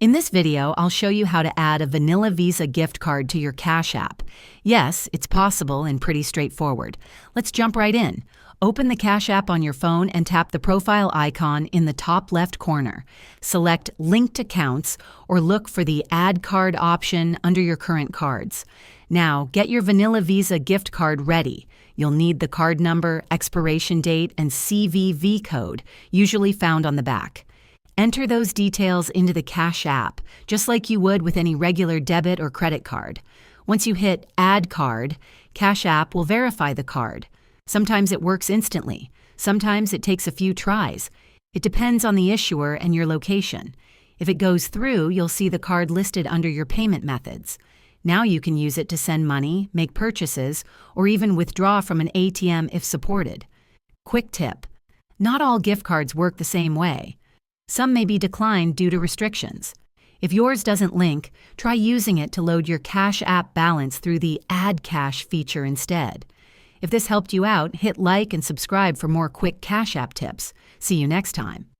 In this video, I'll show you how to add a vanilla Visa gift card to your Cash App. Yes, it's possible and pretty straightforward. Let's jump right in. Open the Cash App on your phone and tap the profile icon in the top left corner. Select Linked Accounts or look for the Add Card option under your current cards. Now, get your vanilla Visa gift card ready. You'll need the card number, expiration date, and CVV code, usually found on the back. Enter those details into the Cash App, just like you would with any regular debit or credit card. Once you hit Add Card, Cash App will verify the card. Sometimes it works instantly. Sometimes it takes a few tries. It depends on the issuer and your location. If it goes through, you'll see the card listed under your payment methods. Now you can use it to send money, make purchases, or even withdraw from an ATM if supported. Quick tip: not all gift cards work the same way. Some may be declined due to restrictions. If yours doesn't link, try using it to load your Cash App balance through the Add Cash feature instead. If this helped you out, hit like and subscribe for more quick Cash App tips. See you next time.